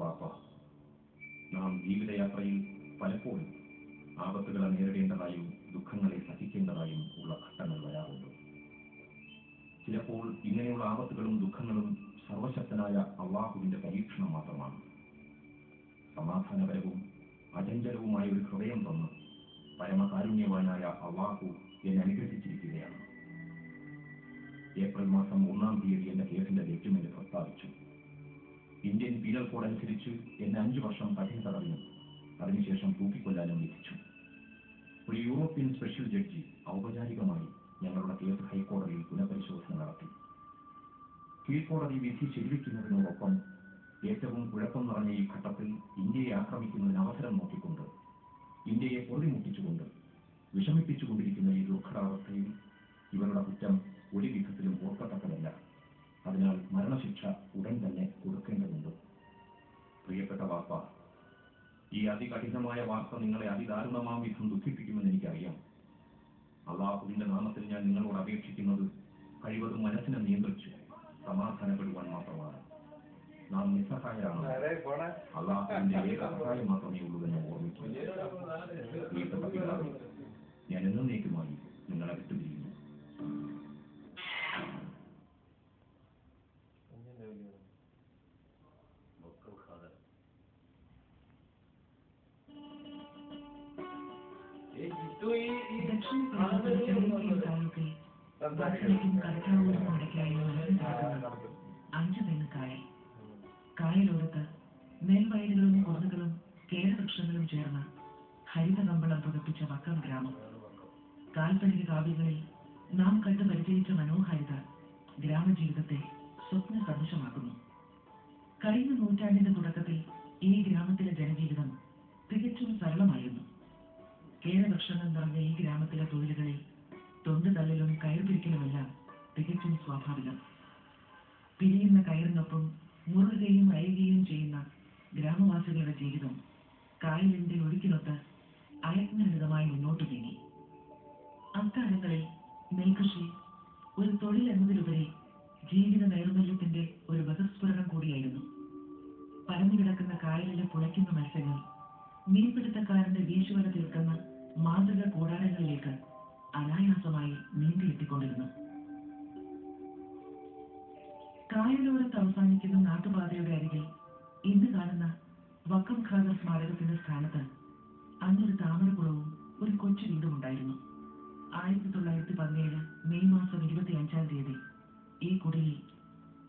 വാപ്പ, നാം ജീവിതയാത്രയിൽ പലപ്പോഴും ആപത്തുകളെ നേരിടേണ്ടതായും ദുഃഖങ്ങളെ സഹിക്കേണ്ടതായും ഉള്ള ഘട്ടങ്ങൾ വരാറുണ്ട്. ചിലപ്പോൾ ഇങ്ങനെയുള്ള ആപത്തുകളും ദുഃഖങ്ങളും സർവശക്തനായ അള്ളാഹുവിന്റെ പരീക്ഷണം മാത്രമാണ്. സമാധാനപരവും അചഞ്ചലവുമായ ഒരു ഹൃദയം തന്ന് പരമകാരുണ്യവാനായ അള്ളാഹു എന്നെ അനുഗ്രഹിച്ചിരിക്കുകയാണ്. ഏപ്രിൽ മാസം 1-ാം തീയതി എന്റെ കേസിന്റെ ജഡ്ജ്മെന്റ് പ്രസ്താവിച്ചു. ഇന്ത്യൻ പീനൽ കോഡ് അനുസരിച്ച് എന്നെ 5 വർഷം കഠിന തടവിനും അതിനുശേഷം തൂക്കിക്കൊല്ലാനും വിധിച്ചു. ഒരു യൂറോപ്യൻ സ്പെഷ്യൽ ജഡ്ജി ഔപചാരികമായി ഞങ്ങളുടെ കേസ് ഹൈക്കോടതിയിൽ പുനഃപരിശോധന നടത്തി. കീഴ്ക്കോടതി വിധി ശരിവയ്ക്കുന്നതിനോടൊപ്പം ഏറ്റവും കുഴപ്പം നിറഞ്ഞ ഈ ഘട്ടത്തിൽ ഇന്ത്യയെ ആക്രമിക്കുന്നതിന് അവസരം നോക്കിക്കൊണ്ട്, ഇന്ത്യയെ പൊറുതിമുട്ടിച്ചുകൊണ്ട്, വിഷമിപ്പിച്ചുകൊണ്ടിരിക്കുന്ന ഈ ദുർഘടാവസ്ഥയിൽ ഇവരുടെ കുറ്റം ഒരു വിധത്തിലും ഓർക്കത്തക്കതല്ല. അതിനാൽ മരണശിക്ഷ ഉടൻ തന്നെ കൊടുക്കേണ്ടതുണ്ട്. പ്രിയപ്പെട്ട വാപ്പ, ഈ അതികഠിനമായ വാർത്ത നിങ്ങളെ അതിദാരുണമാം വിധം ദുഃഖിപ്പിക്കുമെന്ന് എനിക്കറിയാം. അള്ളാഹുവിന്റെ നാമത്തിൽ ഞാൻ നിങ്ങളോട് അപേക്ഷിക്കുന്നത് കഴിവതും മനസ്സിനെ നിയന്ത്രിച്ച് സമാധാനപ്പെടുവാൻ മാത്രമാണ്. നാം നിസ്സഹായരാണ്. അള്ളാഹുവിന്റെ ഏക സഹായം മാത്രമേ ഉള്ളൂവെന്ന് ഓർമ്മിക്കുന്നു. പ്രിയപ്പെട്ട പിതാവേ, ഞാൻ എന്നേക്കുമായി നിങ്ങളെ വിട്ടുപിരിയുന്നു. കായലോരത്ത് നെൽവയലുകളും കൊതുകളും കേരവൃക്ഷങ്ങളും ചേർന്ന് ഹരിതകമ്പളം പുതപ്പിച്ച വക്കം ഗ്രാമം. കാൽപ്പനിക കാവ്യങ്ങളിൽ നാം കണ്ടു പരിചയിച്ച മനോഹാരിത ഗ്രാമജീവിതത്തെ സ്വപ്ന സദൃശമാക്കുന്നു. കഴിഞ്ഞ നൂറ്റാണ്ടിന്റെ തുടക്കത്തിൽ ഈ ഗ്രാമത്തിലെ ജനജീവിതം തികച്ചും സരളമായിരുന്നു. കേരവൃക്ഷങ്ങൾ നിറഞ്ഞ ഈ ഗ്രാമത്തിലെ തൊഴിലുകളിൽ തൊണ്ടുതള്ളലും കയർപിരിക്കലുമെല്ലാം തികച്ചും സ്വാഭാവികം. പിരിയുന്ന കയറിനൊപ്പം മുറുകുകയും അയയുകയും ചെയ്യുന്ന ഗ്രാമവാസികളുടെ ജീവിതം കായലിന്റെ ഒഴുക്കിനൊത്ത് അയജ്ഞലളിതമായി മുന്നോട്ടു നീങ്ങി. അക്കാലങ്ങളിൽ നെൽകൃഷി ഒരു തൊഴിൽ എന്നതിലുപരി ജീവിത നൈർമല്യത്തിന്റെ ഒരു ബഹിസ്ഫുരണം കൂടിയായിരുന്നു. പരന്നുകിടക്കുന്ന കായലിലെ പുളയ്ക്കുന്ന മത്സ്യങ്ങൾ മീൻപിടുത്തക്കാരന്റെ വീശുവല തീർക്കുന്ന മാതൃക കൂടാരങ്ങളിലേക്ക് അനായാസമായി നീന്തിയെത്തിക്കൊണ്ടിരുന്നു. കായലോരത്ത് അവസാനിക്കുന്ന നാട്ടുപാതയുടെ അരികിൽ ഇന്ന് കാണുന്ന വക്കം ഖാദർ സ്മാരകത്തിന്റെ സ്ഥാനത്ത് അന്നൊരു താമരക്കുളവും ഒരു കൊച്ചു വീടും ഉണ്ടായിരുന്നു. 1917 മെയ് മാസം 25-ാം തീയതി ഈ കുടിലിൽ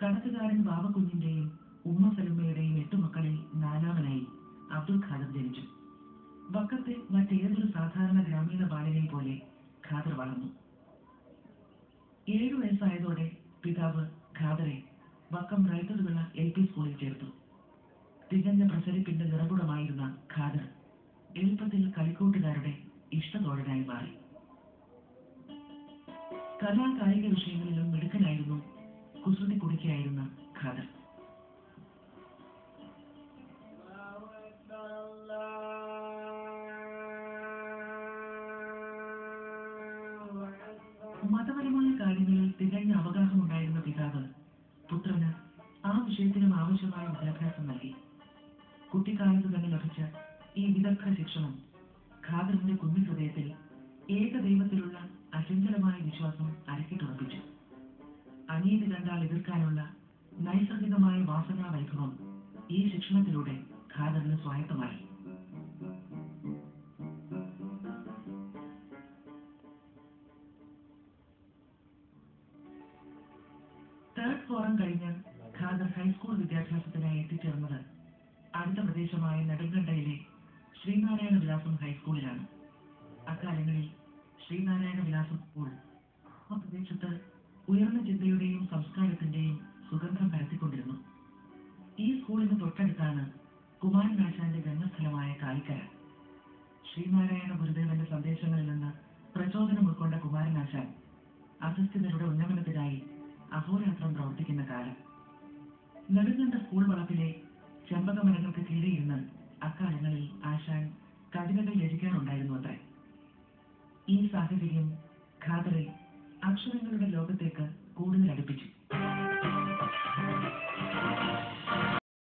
കടത്തുകാരൻ ബാബക്കുഞ്ഞിന്റെയും ഉമ്മ സലുമ്മയുടെയും 8 മക്കളിൽ 4-ാമനായി അബ്ദുൽ ഖാദർ ജനിച്ചു. വക്കത്തെ മറ്റേതൊരു സാധാരണ ഗ്രാമീണ ബാലനെ പോലെ ഖാദർ വളർന്നു. 7 വയസ്സായതോടെ പിതാവ് ഖാദറെ വക്കം റൈത്തറുള്ള LP സ്കൂളിൽ ചേർത്തു. തികഞ്ഞ പ്രസരിപ്പിന്റെ നിറകുടമായിരുന്ന ഖാദർ എളുപ്പത്തിൽ കളിക്കൂട്ടുകാരുടെ ഇഷ്ടതോഴനായി മാറി. കലാകായിക വിഷയങ്ങളിലും മിടുക്കനായിരുന്നു. കുസൃതി കുടിക്കായിരുന്ന ഖാദർ മതപരമായ കാര്യങ്ങളിൽ തികഞ്ഞ അവഗാഹമുണ്ടായിരുന്ന പിതാവ് പുത്രന് ആ വിഷയത്തിനും ആവശ്യമായ വിദ്യാഭ്യാസം നൽകി. കുട്ടിക്കാലത്ത് തന്നെ ലഭിച്ച ഈ വിദഗ്ധ ശിക്ഷണം ഖാദറിന്റെ കുഞ്ഞു ഹൃദയത്തിൽ ഏകദൈവത്തിലുള്ള അചഞ്ചലമായ വിശ്വാസം അരക്കിട്ടുറപ്പിച്ചു. അനീതി കണ്ടാൽ എതിർക്കാനുള്ള നൈസർഗികമായ വാസനാ വൈഭവം ഈ ശിക്ഷണത്തിലൂടെ ഖാദറിന് സ്വായത്തമായി. തേർഡ് ഫോറം കഴിഞ്ഞ് ഖാദർ ഹൈസ്കൂൾ വിദ്യാഭ്യാസത്തിനായി എത്തിച്ചേർന്നത് അടുത്ത പ്രദേശമായ നെടുങ്കണ്ടയിലെ ശ്രീനാരായണ വിലാസം ഹൈസ്കൂളിലാണ്. അക്കാലങ്ങളിൽ ശ്രീനാരായണ വിലാസം സ്കൂൾ ആ പ്രദേശത്ത് ഉയർന്ന ചിന്തയുടെയും സംസ്കാരത്തിന്റെയും സുഗന്ധം പരത്തിക്കൊണ്ടിരുന്നു. ഈ സ്കൂളിന് തൊട്ടടുത്താണ് കുമാരനാശാന്റെ ജന്മസ്ഥലമായ കായിക്കര. ശ്രീനാരായണ ഗുരുദേവന്റെ സന്ദേശങ്ങളിൽ നിന്ന് പ്രചോദനം ഉൾക്കൊണ്ട കുമാരനാശാൻ അധസ്ഥിതരുടെ ഉന്നമനത്തിനായി അഹോരാത്രം പ്രവർത്തിക്കുന്ന കാലം. നെടുങ്കണ്ട സ്കൂൾ വളപ്പിലെ ചെമ്പകമരങ്ങൾക്ക് കീഴെയിരുന്ന് അക്കാലങ്ങളിൽ ആശാൻ കവിതകൾ രചിക്കാനുണ്ടായിരുന്നു അത്രേ. ഈ സാഹചര്യം ഖാദറെ അക്ഷരങ്ങളുടെ ലോകത്തേക്ക് കൂടുതൽ അടുപ്പിച്ചു.